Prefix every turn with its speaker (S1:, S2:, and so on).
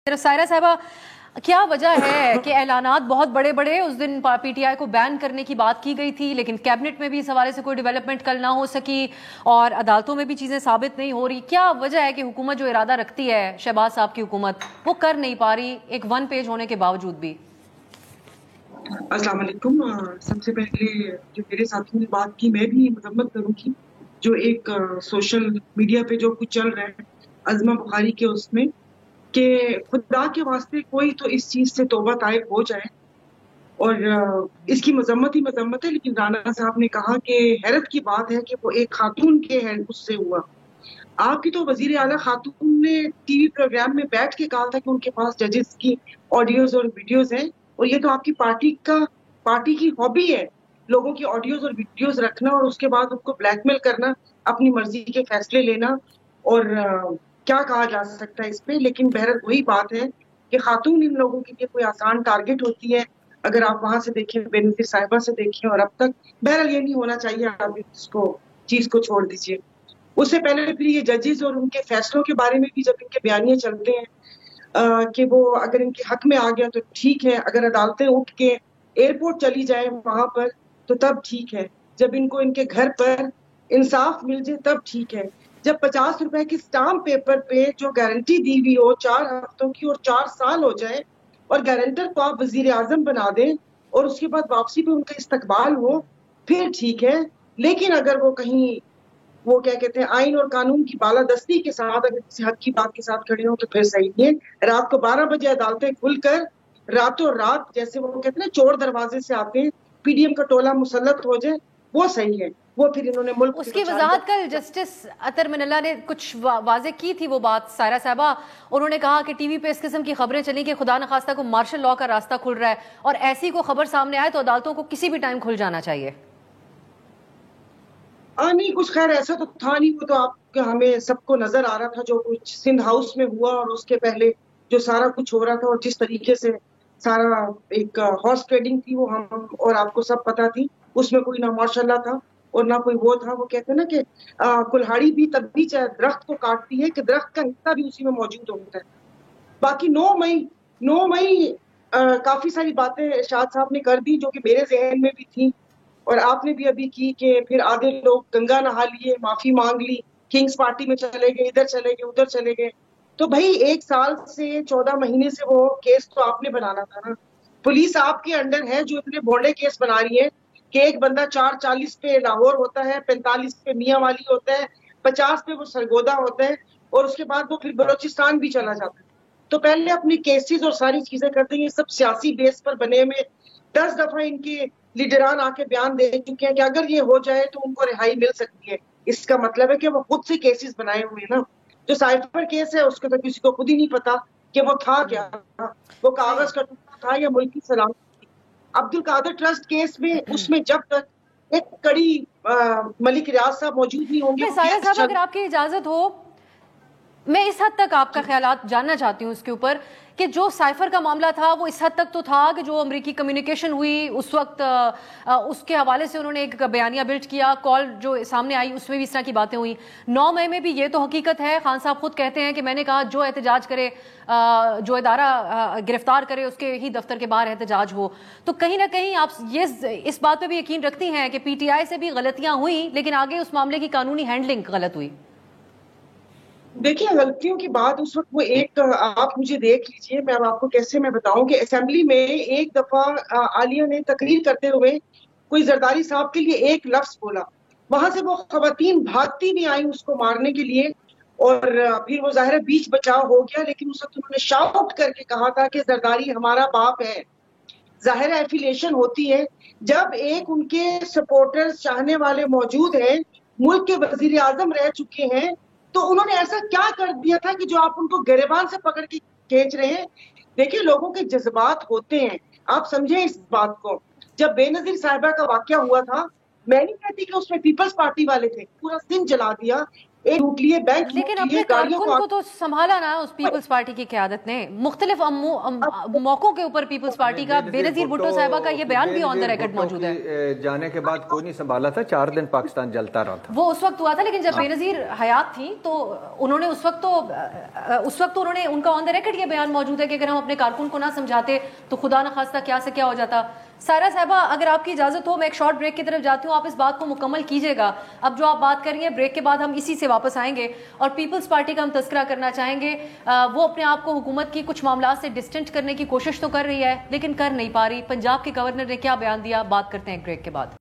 S1: سائرہ صاحبہ، کیا وجہ ہے کہ اعلانات بہت بڑے بڑے اس دن پی ٹی آئی کو بین کرنے کی بات کی گئی تھی، لیکن کیبنٹ میں بھی اس حوالے سے کوئی ڈیولپمنٹ کل نہ ہو سکی اور عدالتوں میں بھی چیزیں ثابت نہیں ہو رہی؟ کیا وجہ ہے کہ حکومت جو ارادہ رکھتی ہے، شہباز صاحب کی حکومت، وہ کر نہیں پا رہی ایک ون پیج ہونے کے باوجود بھی؟
S2: السلام علیکم. سب سے پہلے جو میرے ساتھی نے بات کی، میں بھی مذمت کروں گی. جو ایک سوشل میڈیا پہ جو کچھ چل رہا ہے عظمہ بخاری کے اس میں، کہ خدا کے واسطے کوئی تو اس چیز سے توبہ طائب ہو جائے. اور اس کی مذمت ہی مذمت ہے. لیکن رانا صاحب نے کہا کہ حیرت کی بات ہے کہ وہ ایک خاتون کے اس سے ہوا. آپ کی تو وزیر اعلیٰ خاتون نے ٹی وی پروگرام میں بیٹھ کے کہا تھا کہ ان کے پاس ججز کی آڈیوز اور ویڈیوز ہیں، اور یہ تو آپ کی پارٹی کی ہابی ہے، لوگوں کی آڈیوز اور ویڈیوز رکھنا اور اس کے بعد ان کو بلیک میل کرنا، اپنی مرضی کے فیصلے لینا. اور کیا کہا جا سکتا ہے اس پہ. لیکن بہرحال وہی بات ہے کہ خاتون ان لوگوں کے لیے کوئی آسان ٹارگٹ ہوتی ہے. اگر آپ وہاں سے دیکھیں، بے نظیر صاحبہ سے دیکھیں، اور اب تک بہرحال یہ نہیں ہونا چاہیے. آپ اس کو چیز کو چھوڑ دیجیے. اس سے پہلے پھر یہ ججز اور ان کے فیصلوں کے بارے میں بھی جب ان کے بیانیے چلتے ہیں کہ وہ اگر ان کے حق میں آ گیا تو ٹھیک ہے، اگر عدالتیں اٹھ کے ایئرپورٹ چلی جائیں وہاں پر تو تب ٹھیک ہے، جب ان کو ان کے گھر پر انصاف مل جائے تب ٹھیک ہے. جب 50 روپے کی اسٹامپ پیپر پہ جو گارنٹی دی ہوئی ہو 4 ہفتوں کی اور 4 سال ہو جائے، اور گارنٹر کو آپ وزیر اعظم بنا دیں اور اس کے بعد واپسی پہ ان کا استقبال ہو، پھر ٹھیک ہے. لیکن اگر وہ کہیں وہ کیا کہتے ہیں آئین اور قانون کی بالادستی کے ساتھ اگر کسی حق کی بات کے ساتھ کھڑے ہوں تو پھر صحیح نہیں ہے. رات کو 12 بجے عدالتیں کھل کر راتوں رات جیسے وہ کہتے ہیں چور دروازے سے آتے ہیں، پی ڈی ایم کا ٹولہ مسلط ہو جائے، وہ صحیح ہے. وہ پھر انہوں نے ملک
S1: اس کی وضاحت کل جسٹس اطہر من اللہ نے کچھ واضح کی تھی وہ بات سائرہ صاحبہ. انہوں نے کہا کہ ٹی وی پہ اس قسم کی خبریں چلیں کہ خدا نخواستہ کو مارشل لاء کا راستہ کھل رہا ہے، اور ایسی کو خبر سامنے آئے تو عدالتوں کو کسی بھی ٹائم کھل جانا چاہیے.
S2: نہیں، کچھ خیر ایسا تو تھا نہیں. وہ تو آپ ہمیں سب کو نظر آ رہا تھا جو کچھ سندھ ہاؤس میں ہوا، اور اس کے پہلے جو سارا کچھ ہو رہا تھا، اور جس طریقے سے سارا ایک ہارس ٹریڈنگ تھی وہ ہم اور آپ کو سب پتا تھی. اس میں کوئی نہ ماشاء اللہ تھا اور نہ کوئی وہ تھا. وہ کہتے ہیں نا کہ کلہاڑی بھی تب بھی چاہے درخت کو کاٹتی ہے کہ درخت کا حصہ بھی اسی میں موجود ہوتا ہے. باقی 9 مئی کافی ساری باتیں ارشاد صاحب نے کر دی جو کہ میرے ذہن میں بھی تھیں، اور آپ نے بھی ابھی کی کہ پھر آدھے لوگ گنگا نہا لیے، معافی مانگ لی، کنگز پارٹی میں چلے گئے، ادھر چلے گئے، ادھر چلے گئے. تو بھائی 1 سال سے 14 مہینے سے وہ کیس تو آپ نے بنانا تھا نا. پولیس آپ کے انڈر ہے جو اتنے بونڈے کیس بنا رہی ہے کہ ایک بندہ 440 پہ لاہور ہوتا ہے، 45 پہ میاں والی ہوتا ہے، 50 پہ وہ سرگودا ہوتا ہے، اور اس کے بعد وہ پھر بلوچستان بھی چلا جاتا ہے. تو پہلے اپنی کیسز اور ساری چیزیں کرتے ہیں. یہ سب سیاسی بیس پر بنے میں 10 دفعہ ان کے لیڈران آ کے بیان دے چکے ہیں کہ اگر یہ ہو جائے تو ان کو رہائی مل سکتی ہے. اس کا مطلب ہے کہ وہ خود سے کیسز بنائے ہوئے ہیں نا. جو سائفر کیس ہے اس کو تو کسی کو خود ہی نہیں پتا کہ وہ تھا کیا، وہ کاغذ کا ٹکڑا تھا یا ملکی سلامتی تھی. عبد القادر ٹرسٹ کیس میں اس میں جب تک ایک کڑی ملک ریاض صاحب موجود نہیں ہوں گے.
S1: سائرہ صاحب اگر آپ کی اجازت ہو، میں اس حد تک آپ کا خیالات جاننا چاہتی ہوں اس کے اوپر کہ جو سائفر کا معاملہ تھا وہ اس حد تک تو تھا کہ جو امریکی کمیونیکیشن ہوئی اس وقت اس کے حوالے سے انہوں نے ایک بیانیہ بلڈ کیا، کال جو سامنے آئی اس میں بھی اس طرح کی باتیں ہوئی. 9 مئی میں بھی یہ تو حقیقت ہے، خان صاحب خود کہتے ہیں کہ میں نے کہا جو احتجاج کرے، جو ادارہ گرفتار کرے اس کے ہی دفتر کے باہر احتجاج ہو. تو کہیں نہ کہیں آپ یہ اس بات پہ بھی یقین رکھتی ہیں کہ پی ٹی آئی سے بھی غلطیاں ہوئیں لیکن آگے اس معاملے کی قانونی ہینڈلنگ غلط ہوئی؟
S2: دیکھیں، غلطیوں کی بات اس وقت وہ ایک آپ مجھے دیکھ لیجئے، میں آپ کو کیسے میں بتاؤں کہ اسمبلی میں ایک دفعہ عالیہ نے تقریر کرتے ہوئے کوئی زرداری صاحب کے لیے ایک لفظ بولا، وہاں سے وہ خواتین بھاگتی بھی آئیں اس کو مارنے کے لیے، اور پھر وہ ظاہر بیچ بچاؤ ہو گیا. لیکن اس وقت انہوں نے شاؤٹ کر کے کہا تھا کہ زرداری ہمارا باپ ہے. ظاہر ایفیلیشن ہوتی ہے جب ایک ان کے سپورٹرز چاہنے والے موجود ہیں، ملک کے وزیر اعظم رہ چکے ہیں، تو انہوں نے ایسا کیا کر دیا تھا کہ جو آپ ان کو گریبان سے پکڑ کے کھینچ رہے ہیں. دیکھیں، لوگوں کے جذبات ہوتے ہیں، آپ سمجھیں اس بات کو. جب بے نظیر صاحبہ کا واقعہ ہوا تھا، میں نہیں کہتی کہ اس میں پیپلز پارٹی والے تھے، پورا سندھ جلا دیا. ایک لوٹ لیے بینک
S1: لیکن اپنے کارکن کو تو سنبھالا نا اس پیپلز پارٹی کی قیادت نے. مختلف موقعوں کے اوپر پیپلز پارٹی کا بینظیر بھٹو صاحبہ کا یہ بیان بھی آن دا ریکارڈ موجود ہے.
S3: جانے کے بعد کوئی نہیں سنبھالا تھا, 4 دن پاکستان جلتا رہا تھا.
S1: وہ اس وقت ہوا تھا, لیکن جب بینظیر حیات تھی تو انہوں نے اس وقت تو انہوں نے ان کا آن دا ریکارڈ یہ بیان موجود ہے کہ اگر ہم اپنے کارکن کو نہ سمجھاتے تو خدا نخواستہ کیا سے کیا ہو جاتا. سائرہ صاحبہ اگر آپ کی اجازت ہو میں ایک شارٹ بریک کی طرف جاتی ہوں, آپ اس بات کو مکمل کیجئے گا. اب جو آپ بات کر رہی ہیں بریک کے بعد ہم اسی سے واپس آئیں گے اور پیپلز پارٹی کا ہم تذکرہ کرنا چاہیں گے. وہ اپنے آپ کو حکومت کی کچھ معاملات سے ڈسٹنٹ کرنے کی کوشش تو کر رہی ہے لیکن کر نہیں پا رہی. پنجاب کے گورنر نے کیا بیان دیا, بات کرتے ہیں ایک بریک کے بعد.